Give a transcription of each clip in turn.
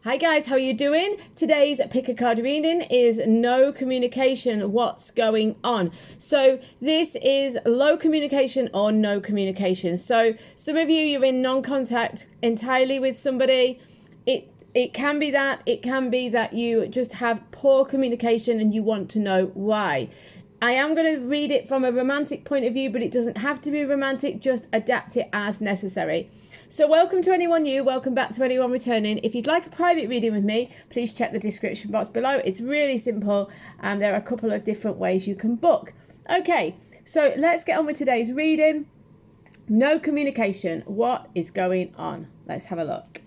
Hi guys, how are you doing? Today's pick a card reading is no communication, what's going on? So this is low communication or no communication. So some of you're in non-contact entirely with somebody. It can be that you just have poor communication and you want to know why. I am going to read it from a romantic point of view, but it doesn't have to be romantic, just adapt it as necessary. So welcome to anyone new, welcome back to anyone returning. If you'd like a private reading with me, please check the description box below. It's really simple and there are a couple of different ways you can book. Okay, so let's get on with today's reading. No communication, what is going on? Let's have a look.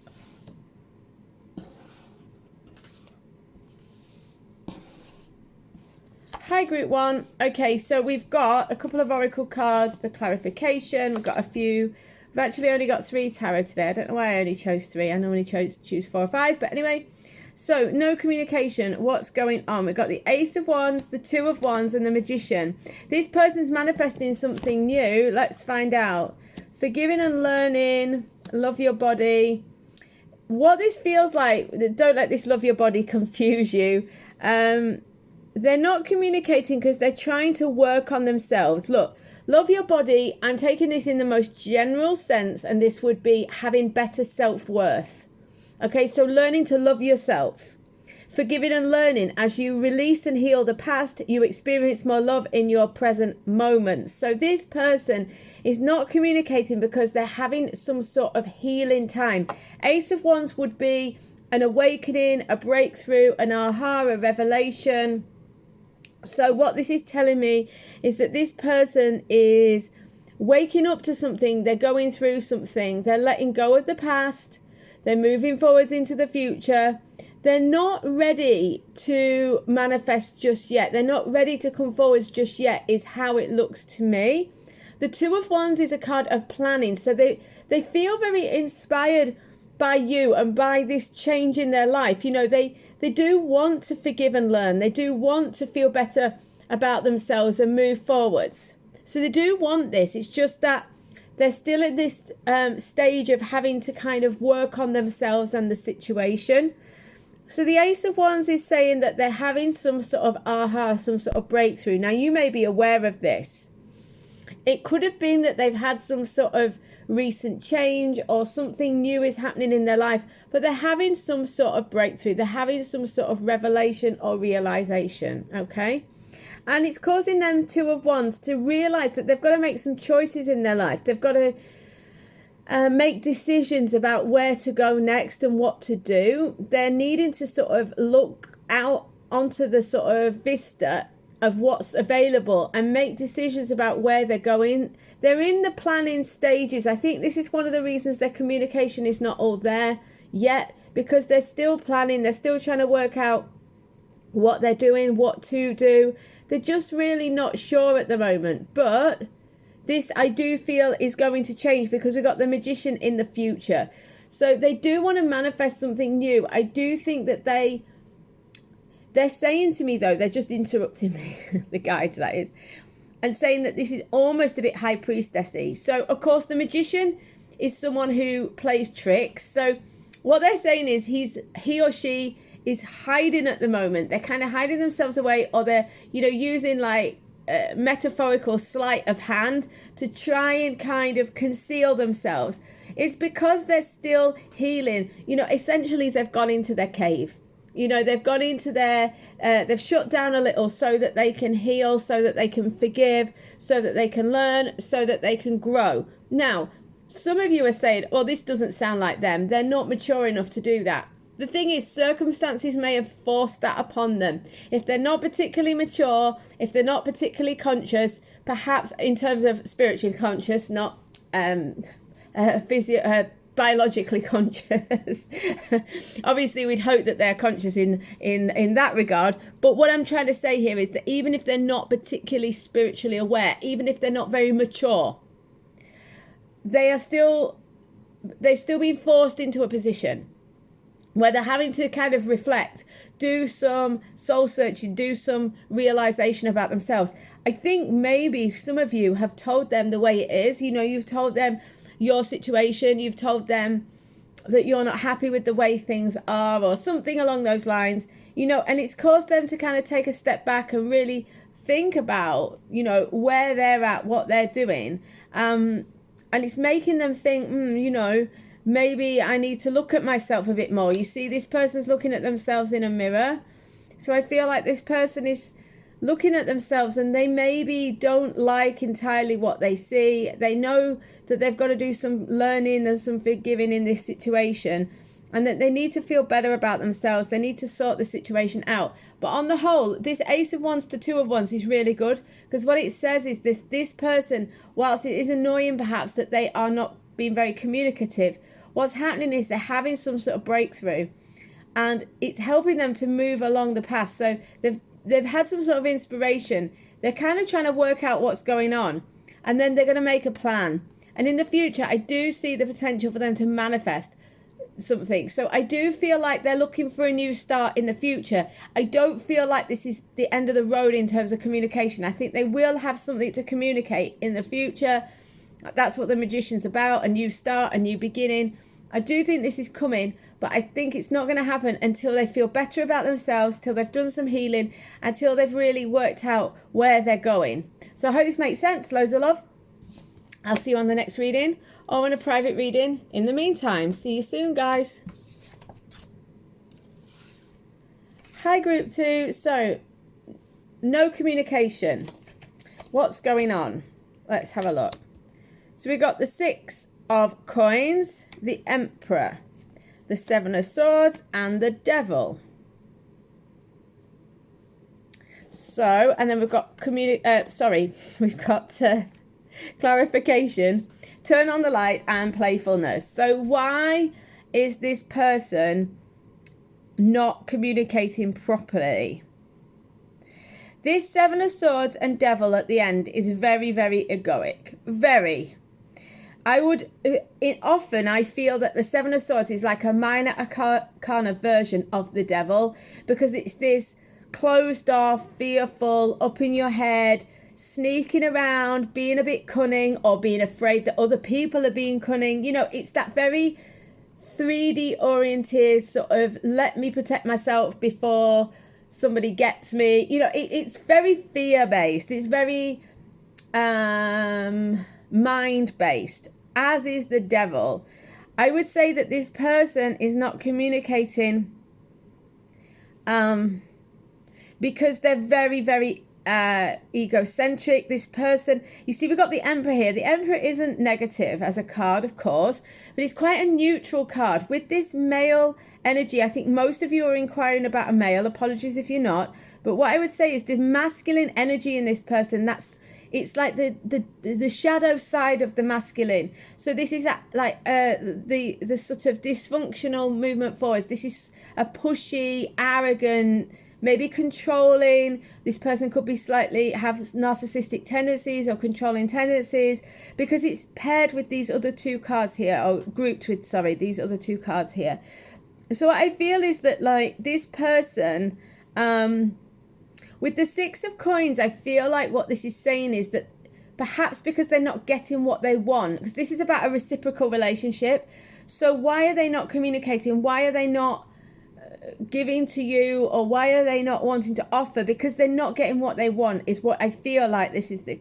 Hi group one. Okay, so we've got a couple of oracle cards for clarification. We've got a few. I've actually only got 3 tarot today. I don't know why I only chose 3. I normally choose 4 or 5, but anyway. So no communication. What's going on? We've got the Ace of Wands, the 2 of Wands, and the Magician. This person's manifesting something new. Let's find out. Forgiving and learning. Love your body. What this feels like. Don't let this love your body confuse you. They're not communicating because they're trying to work on themselves. Look, love your body. I'm taking this in the most general sense, and this would be having better self-worth. Okay, so learning to love yourself. Forgiving and learning. As you release and heal the past, you experience more love in your present moments. So this person is not communicating because they're having some sort of healing time. Ace of Wands would be an awakening, a breakthrough, an aha, a revelation. So what this is telling me is that this person is waking up to something. They're going through something. They're letting go of the past. They're moving forwards into the future. They're not ready to manifest just yet. They're not ready to come forwards just yet, is how it looks to me. The 2 of Wands is a card of planning. So they feel very inspired by you and by this change in their life. You know, they do want to forgive and learn. They do want to feel better about themselves and move forwards. So they do want this. It's just that they're still at this stage of having to kind of work on themselves and the situation. So the Ace of Wands is saying that they're having some sort of aha, some sort of breakthrough. Now you may be aware of this. It could have been that they've had some sort of recent change or something new is happening in their life, but they're having some sort of breakthrough. They're having some sort of revelation or realization, okay? And it's causing them 2 of Wands to realize that they've got to make some choices in their life. They've got to make decisions about where to go next and what to do. They're needing to sort of look out onto the sort of vista of what's available and make decisions about where they're going. They're in the planning stages. I think this is one of the reasons their communication is not all there yet, because they're still planning. They're still trying to work out what they're doing, what to do. They're just really not sure at the moment. But this, I do feel, is going to change because we've got the Magician in the future. So they do want to manifest something new. I do think that they're saying to me, though, they're just interrupting me, the guides that is, and saying that this is almost a bit high priestessy. So, of course, the Magician is someone who plays tricks. So what they're saying is he or she is hiding at the moment. They're kind of hiding themselves away, or they're, using like metaphorical sleight of hand to try and kind of conceal themselves. It's because they're still healing. Essentially they've gone into their cave. They've gone into they've shut down a little so that they can heal, so that they can forgive, so that they can learn, so that they can grow. Now, some of you are saying, oh, this doesn't sound like them. They're not mature enough to do that. The thing is, circumstances may have forced that upon them. If they're not particularly mature, if they're not particularly conscious, perhaps in terms of spiritually conscious, not biologically conscious. Obviously we'd hope that they're conscious in that regard, but what I'm trying to say here is that even if they're not particularly spiritually aware, even if they're not very mature, they're still being forced into a position where they're having to kind of reflect, do some soul searching, do some realization about themselves. I think maybe some of you have told them the way it is. You've told them your situation, you've told them that you're not happy with the way things are, or something along those lines, you know, and it's caused them to kind of take a step back and really think about, you know, where they're at, what they're doing. And it's making them think, you know, maybe I need to look at myself a bit more. You see, this person's looking at themselves in a mirror. So I feel like this person is looking at themselves and they maybe don't like entirely what they see. They know that they've got to do some learning and some forgiving in this situation, and that they need to feel better about themselves. They need to sort the situation out. But on the whole, this Ace of Wands to Two of Wands is really good, because what it says is this person, whilst it is annoying perhaps that they are not being very communicative, what's happening is they're having some sort of breakthrough, and it's helping them to move along the path. So they've had some sort of inspiration. They're kind of trying to work out what's going on, and then they're going to make a plan. And in the future, I do see the potential for them to manifest something. So I do feel like they're looking for a new start in the future. I don't feel like this is the end of the road in terms of communication. I think they will have something to communicate in the future. That's what the Magician's about, a new start, a new beginning. I do think this is coming, but I think it's not going to happen until they feel better about themselves, till they've done some healing, until they've really worked out where they're going. So I hope this makes sense. Loads of love. I'll see you on the next reading, or in a private reading. In the meantime, see you soon, guys. Hi, group 2. So, no communication. What's going on? Let's have a look. So we got the Six of Coins, the Emperor, the Seven of Swords, and the Devil. So, and then we've got clarification, turn on the light, and playfulness. So why is this person not communicating properly? This Seven of Swords and Devil at the end is very, very egoic. Very. Often I feel that the Seven of Swords is like a minor arcana version of the Devil, because it's this closed off, fearful, up in your head, sneaking around, being a bit cunning, or being afraid that other people are being cunning. You know, it's that very 3D oriented sort of, let me protect myself before somebody gets me. You know, it's very fear based. It's very mind based, as is the Devil. I would say that this person is not communicating because they're very, very egocentric. This person, you see, we've got the Emperor here. The Emperor isn't negative as a card, of course, but it's quite a neutral card. With this male energy, I think most of you are inquiring about a male. Apologies if you're not. But what I would say is the masculine energy in this person, it's like the shadow side of the masculine. So this is like the sort of dysfunctional movement forwards. This is a pushy, arrogant, maybe controlling. This person could be slightly have narcissistic tendencies or controlling tendencies, because it's paired with these other two cards here, or grouped with, sorry, these other two cards here. So what I feel is that, like, this person, with the Six of Coins, I feel like what this is saying is that perhaps because they're not getting what they want, because this is about a reciprocal relationship. So why are they not communicating? Why are they not giving to you, or why are they not wanting to offer? Because they're not getting what they want, is what I feel like this is the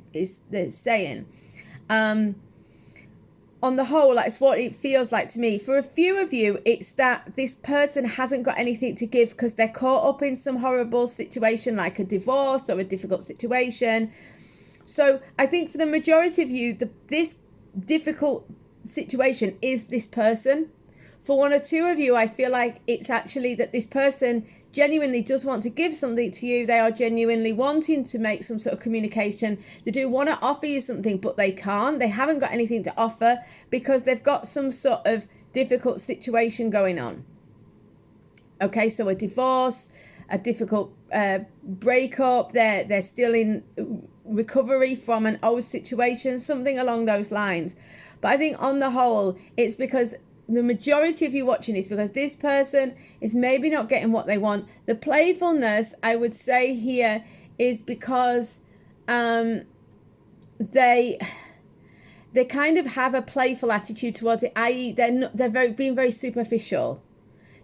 saying. On the whole, that's what it feels like to me. For a few of you, it's that this person hasn't got anything to give because they're caught up in some horrible situation, like a divorce or a difficult situation. So I think for the majority of you, this difficult situation is this person. For one or two of you, I feel like it's actually that this person genuinely does want to give something to you. They are genuinely wanting to make some sort of communication. They do want to offer you something, but they can't. They haven't got anything to offer because they've got some sort of difficult situation going on. Okay, so a divorce, a difficult breakup. They're still in recovery from an old situation, something along those lines. But I think on the whole, it's because the majority of you watching is because this person is maybe not getting what they want. The playfulness, I would say here, is because they're they kind of have a playful attitude towards it, i.e. they're being very superficial.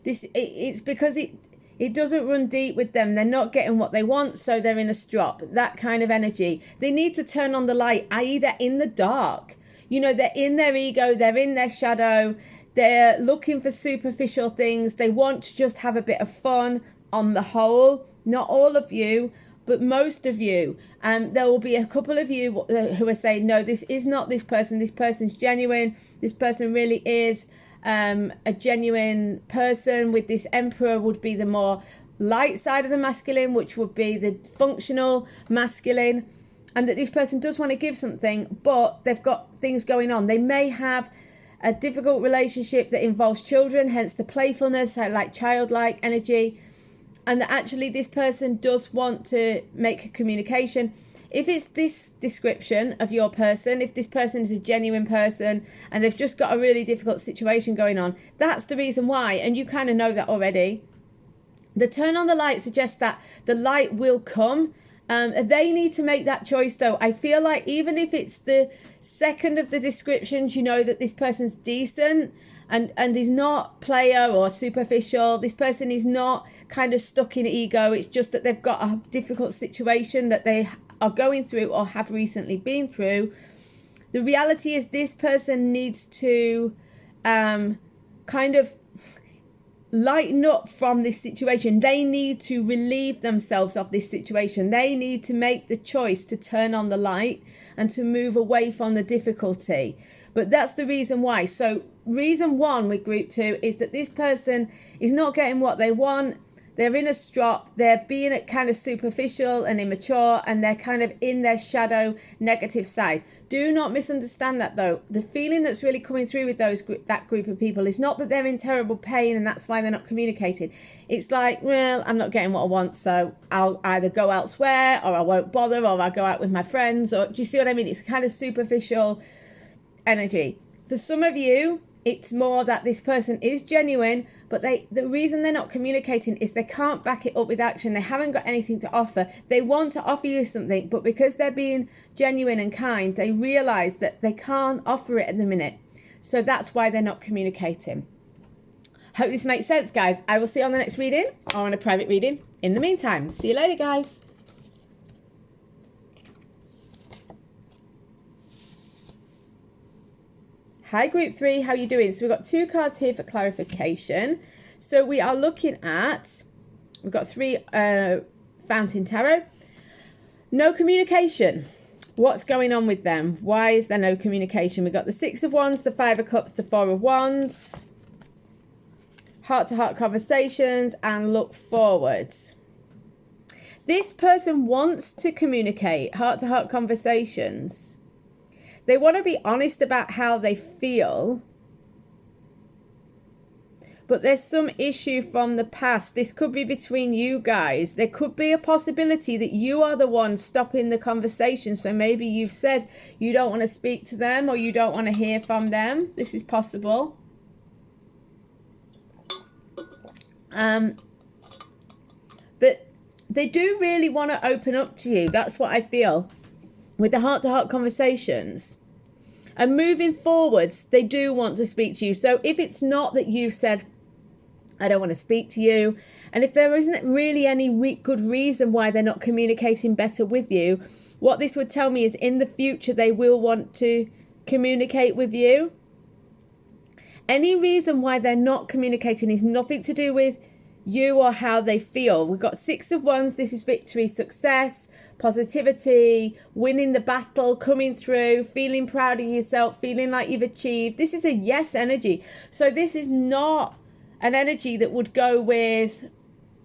It's because it doesn't run deep with them. They're not getting what they want, so they're in a strop. That kind of energy. They need to turn on the light, i.e. they're in the dark. You know, they're in their ego, they're in their shadow, they're looking for superficial things. They want to just have a bit of fun on the whole. Not all of you, but most of you. There will be a couple of you who are saying, no, this is not this person. This person's genuine. This person really is a genuine person. With this Emperor would be the more light side of the masculine, which would be the functional masculine. And that this person does want to give something, but they've got things going on. They may have a difficult relationship that involves children, hence the playfulness, like childlike energy. And that actually this person does want to make a communication. If it's this description of your person, if this person is a genuine person and they've just got a really difficult situation going on, that's the reason why. And you kind of know that already. The turn on the light suggests that the light will come. They need to make that choice though. I feel like even if it's the second of the descriptions, you know that this person's decent and is not player or superficial. This person is not kind of stuck in ego. It's just that they've got a difficult situation that they are going through or have recently been through. The reality is this person needs to kind of lighten up from this situation. They need to relieve themselves of this situation. They need to make the choice to turn on the light and to move away from the difficulty. But that's the reason why. So reason one with group 2 is that this person is not getting what they want. They're in a strop, they're being kind of superficial and immature, and they're kind of in their shadow negative side. Do not misunderstand that though. The feeling that's really coming through with that group of people is not that they're in terrible pain and that's why they're not communicating. It's like, well, I'm not getting what I want, so I'll either go elsewhere or I won't bother, or I'll go out with my friends, or do you see what I mean? It's kind of superficial energy. For some of you, it's more that this person is genuine, but the reason they're not communicating is they can't back it up with action. They haven't got anything to offer. They want to offer you something, but because they're being genuine and kind, they realize that they can't offer it at the minute. So that's why they're not communicating. Hope this makes sense, guys. I will see you on the next reading or on a private reading. In the meantime, see you later, guys. Hi group 3, how you doing? So we've got 2 cards here for clarification. So we are looking at, we've got 3 Fountain Tarot. No communication. What's going on with them? Why is there no communication? We've got the 6 of Wands, the 5 of Cups, the 4 of Wands. Heart-to-heart conversations and look forwards. This person wants to communicate, heart-to-heart conversations. They want to be honest about how they feel, but there's some issue from the past. This could be between you guys. There could be a possibility that you are the one stopping the conversation. So maybe you've said you don't want to speak to them or you don't want to hear from them. This is possible. But they do really want to open up to you. That's what I feel. With the heart-to-heart conversations and moving forwards, they do want to speak to you. So if it's not that you said, I don't want to speak to you, and if there isn't really any good reason why they're not communicating better with you, what this would tell me is in the future they will want to communicate with you. Any reason why they're not communicating is nothing to do with you or how they feel. We've got 6 of Wands. This is victory, success, positivity, winning the battle, coming through, feeling proud of yourself, feeling like you've achieved. This is a yes energy. So this is not an energy that would go with,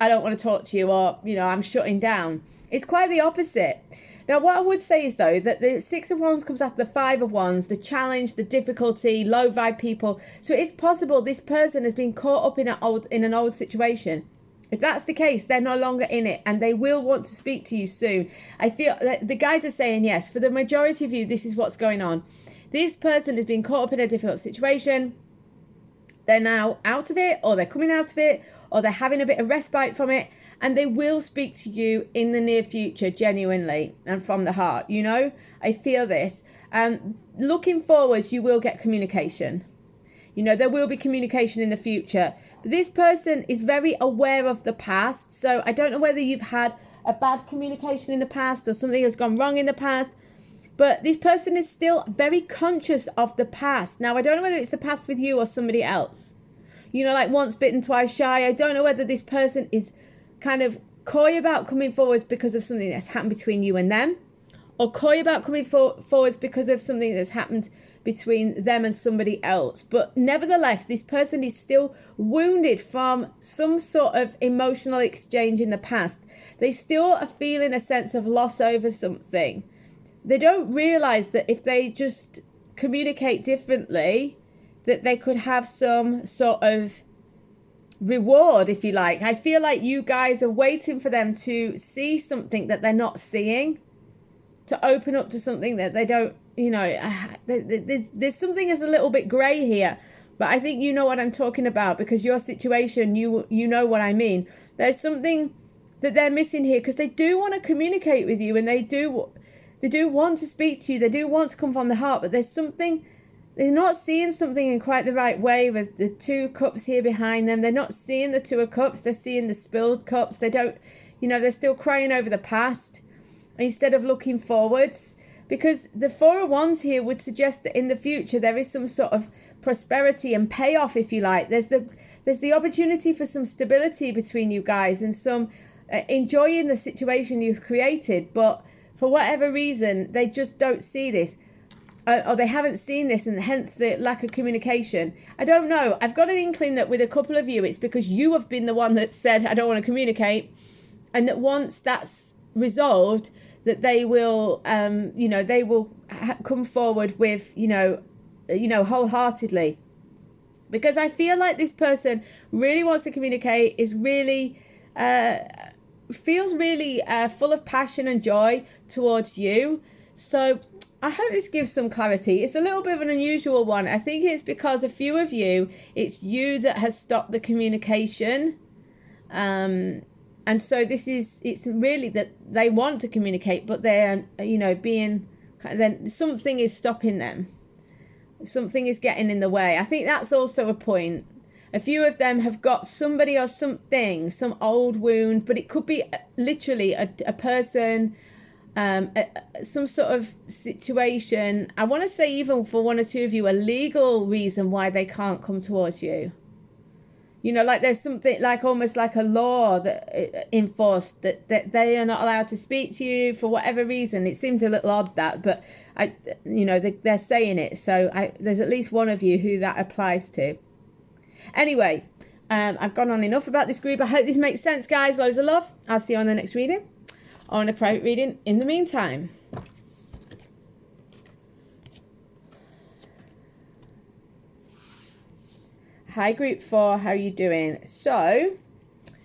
I don't want to talk to you, or, you know, I'm shutting down. It's quite the opposite. Now, what I would say is, though, that the 6 of Wands comes after the 5 of Wands, the challenge, the difficulty, low vibe people. So it's possible this person has been caught up in an old situation. If that's the case, they're no longer in it and they will want to speak to you soon. I feel that the guides are saying yes. For the majority of you, this is what's going on. This person has been caught up in a difficult situation. they're now out of it, or they're coming out of it, or they're having a bit of respite from it, and they will speak to you in the near future, genuinely and from the heart. You know, I feel this. Looking forwards, you will get communication. You know, there will be communication in the future. But this person is very aware of the past. So I don't know whether you've had a bad communication in the past or something has gone wrong in the past. But this person is still very conscious of the past. Now, I don't know whether it's the past with you or somebody else. You know, like once bitten, twice shy. I don't know whether this person is kind of coy about coming forwards because of something that's happened between you and them, or coy about coming forwards because of something that's happened between them and somebody else. But nevertheless, this person is still wounded from some sort of emotional exchange in the past. They still are feeling a sense of loss over something. They don't realize that if they just communicate differently, that they could have some sort of reward, if you like. I feel like you guys are waiting for them to see something that they're not seeing, to open up to something that they don't, you know, there's something that's a little bit grey here, but I think you know what I'm talking about, because your situation, you know what I mean. There's something that they're missing here, because they do want to communicate with you, and they do want to speak to you, they do want to come from the heart, but there's something, they're not seeing something in quite the right way with the 2 cups here behind them. They're not seeing the 2 of cups, they're seeing the spilled cups. They don't, you know, they're still crying over the past instead of looking forwards, because the 4 of Wands here would suggest that in the future there is some sort of prosperity and payoff, if you like. There's the opportunity for some stability between you guys and some enjoying the situation you've created, but for whatever reason they just don't see this, or they haven't seen this, and hence the lack of communication. I don't know, I've got an inkling that with a couple of you it's because you have been the one that said I don't want to communicate, and that once that's resolved, that they will you know, they will come forward with, you know, wholeheartedly, because I feel like this person really wants to communicate, is really feels really full of passion and joy towards you. So I hope this gives some clarity. It's a little bit of an unusual one. I think it's because a few of you, it's you that has stopped the communication. And so it's really that they want to communicate, but they're, you know, being, then something is stopping them. Something is getting in the way. I think that's also a point. A few of them have got somebody or something, some old wound, but it could be literally a person, some sort of situation. I want to say even for 1 or 2 of you, a legal reason why they can't come towards you. You know, like there's something like almost like a law that enforced that they are not allowed to speak to you for whatever reason. It seems a little odd that, but you know, they're saying it. So there's at least 1 of you who that applies to. Anyway, I've gone on enough about this group. I hope this makes sense, guys. Loads of love. I'll see you on the next reading, or on a private reading in the meantime. Hi, group 4. How are you doing? So,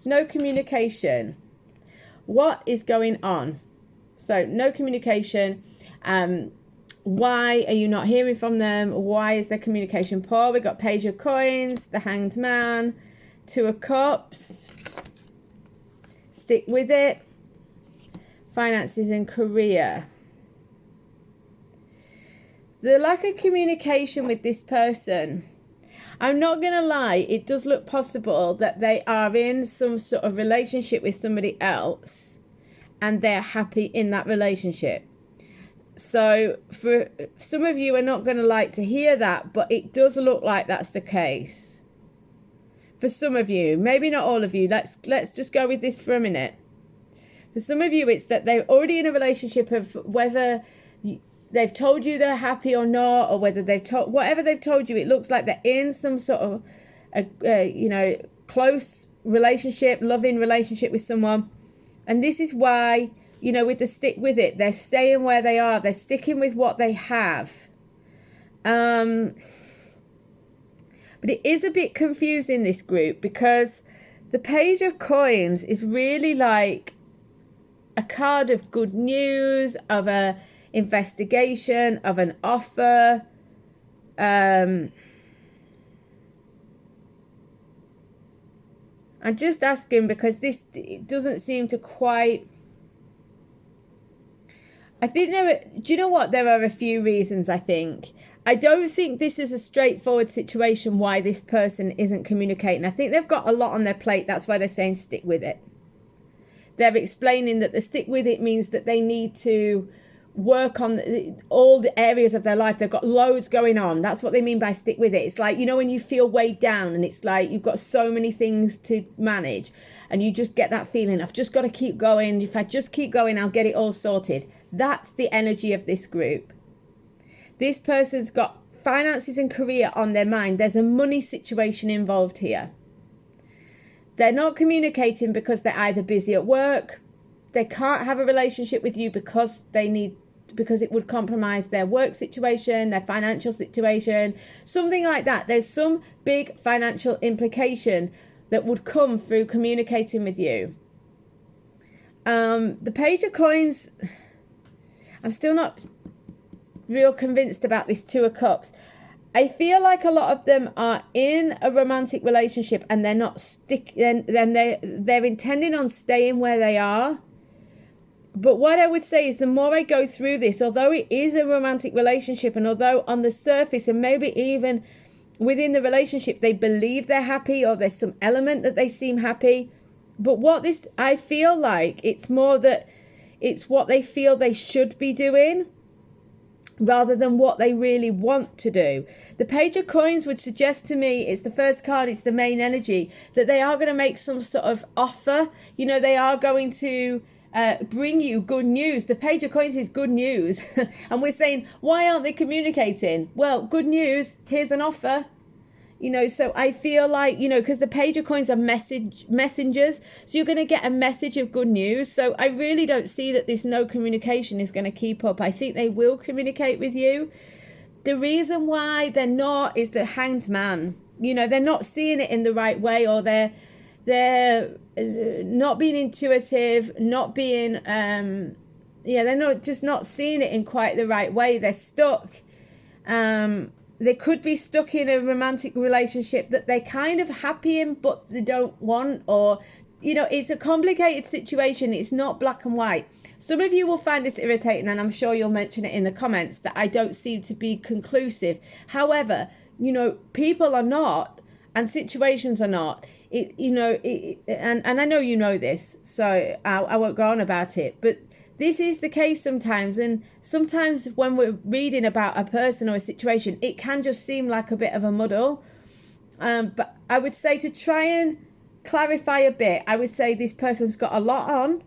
no communication. What is going on? So, no communication. Why are you not hearing from them? Why is their communication poor? We've got Page of Coins, the Hanged Man, 2 of Cups. Stick with it. Finances and career. The lack of communication with this person. I'm not going to lie, it does look possible that they are in some sort of relationship with somebody else and they're happy in that relationship. So for some of you are not going to like to hear that, but it does look like that's the case. For some of you, maybe not all of you, let's just go with this for a minute. For some of you, it's that they're already in a relationship of whether they've told you they're happy or not, or whether they've told, whatever they've told you, it looks like they're in some sort of, you know, close relationship, loving relationship with someone. And this is why, you know, with the stick with it, they're staying where they are. They're sticking with what they have. But it is a bit confusing, this group, because the Page of Coins is really like a card of good news, of a investigation, of an offer. I'm just asking because this doesn't seem to quite... I think do you know what? There are a few reasons, I think. I don't think this is a straightforward situation why this person isn't communicating. I think they've got a lot on their plate. That's why they're saying stick with it. They're explaining that the stick with it means that they need to work on all the areas of their life. They've got loads going on. That's what they mean by stick with it. It's like, you know, when you feel weighed down and it's like you've got so many things to manage and you just get that feeling, I've just got to keep going. If I just keep going, I'll get it all sorted. That's the energy of this group. This person's got finances and career on their mind. There's a money situation involved here. They're not communicating because they're either busy at work, they can't have a relationship with you because it would compromise their work situation, their financial situation, something like that. There's some big financial implication that would come through communicating with you. The Page of Coins, I'm still not real convinced about this Two of Cups. I feel like a lot of them are in a romantic relationship and they're not they're intending on staying where they are. But what I would say is the more I go through this, although it is a romantic relationship and although on the surface and maybe even within the relationship they believe they're happy or there's some element that they seem happy, but I feel like it's more that it's what they feel they should be doing rather than what they really want to do. The Page of Coins would suggest to me, it's the first card, it's the main energy, that they are going to make some sort of offer. You know, they are going to bring you good news. The Page of Coins is good news. And we're saying, why aren't they communicating? Well, good news, here's an offer. You know, so I feel like, you know, because the Page of Coins are messengers. So you're going to get a message of good news. So I really don't see that this no communication is going to keep up. I think they will communicate with you. The reason why they're not is the Hanged Man. You know, they're not seeing it in the right way, or they're not being intuitive, not being, they're not seeing it in quite the right way. They're stuck. They could be stuck in a romantic relationship that they're kind of happy in, but they don't want, or, you know, it's a complicated situation. It's not black and white. Some of you will find this irritating, and I'm sure you'll mention it in the comments, that I don't seem to be conclusive. However, you know, people are not, and situations are not. And I know you know this, so I won't go on about it, but this is the case sometimes. And sometimes when we're reading about a person or a situation, it can just seem like a bit of a muddle. But I would say, to try and clarify a bit, I would say this person's got a lot on.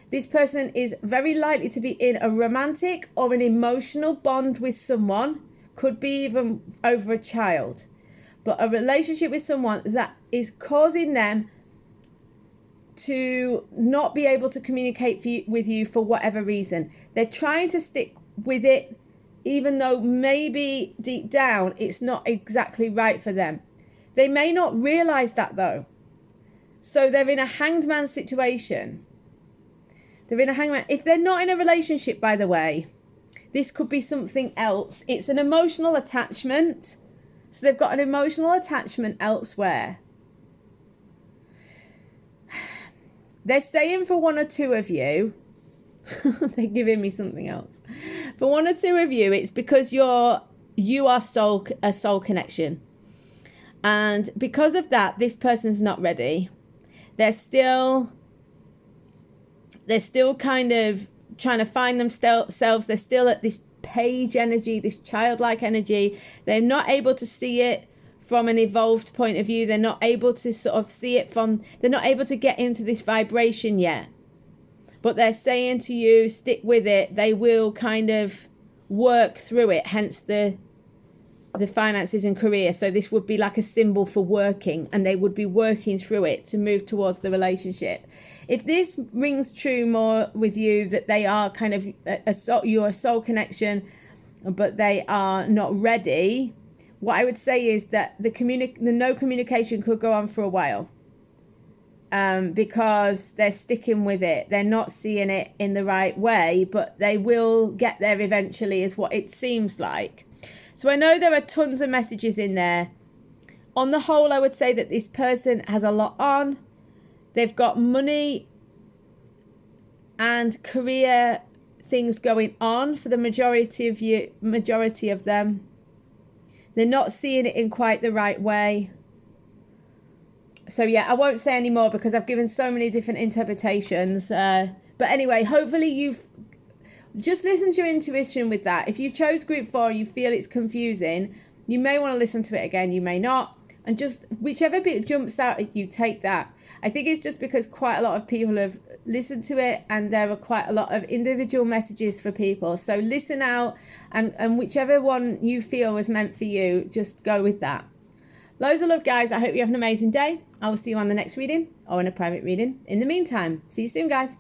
This person is very likely to be in a romantic or an emotional bond with someone, could be even over a child, but a relationship with someone that is causing them to not be able to communicate with you for whatever reason. They're trying to stick with it, even though maybe deep down it's not exactly right for them. They may not realize that though. So they're in a hanged man situation. They're in a hanged man. If they're not in a relationship, by the way, this could be something else. It's an emotional attachment. So they've got an emotional attachment elsewhere. They're saying for one or two of you, they're giving me something else. For one or two of you, it's because you are a soul connection. And because of that, this person's not ready. They're still kind of trying to find themselves. They're still at this page energy, this childlike energy. They're not able to see it from an evolved point of view. They're not able to sort of see it they're not able to get into this vibration yet. But they're saying to you, stick with it. They will kind of work through it, hence the finances and career. So this would be like a symbol for working, and they would be working through it to move towards the relationship. If this rings true more with you, that they are kind of you're a soul connection, but they are not ready, what I would say is that the no communication could go on for a while, because they're sticking with it. They're not seeing it in the right way, but they will get there eventually, is what it seems like. So I know there are tons of messages in there. On the whole, I would say that this person has a lot on. They've got money and career things going on for the majority of them. They're not seeing it in quite the right way. So yeah, I won't say any more because I've given so many different interpretations. But anyway, hopefully you've just listened to your intuition with that. If you chose group 4, you feel it's confusing, you may want to listen to it again, you may not. And just whichever bit jumps out at you, take that. I think it's just because quite a lot of people have listened to it and there are quite a lot of individual messages for people. So listen out and whichever one you feel was meant for you, just go with that. Loads of love, guys. I hope you have an amazing day. I will see you on the next reading or in a private reading. In the meantime, see you soon, guys.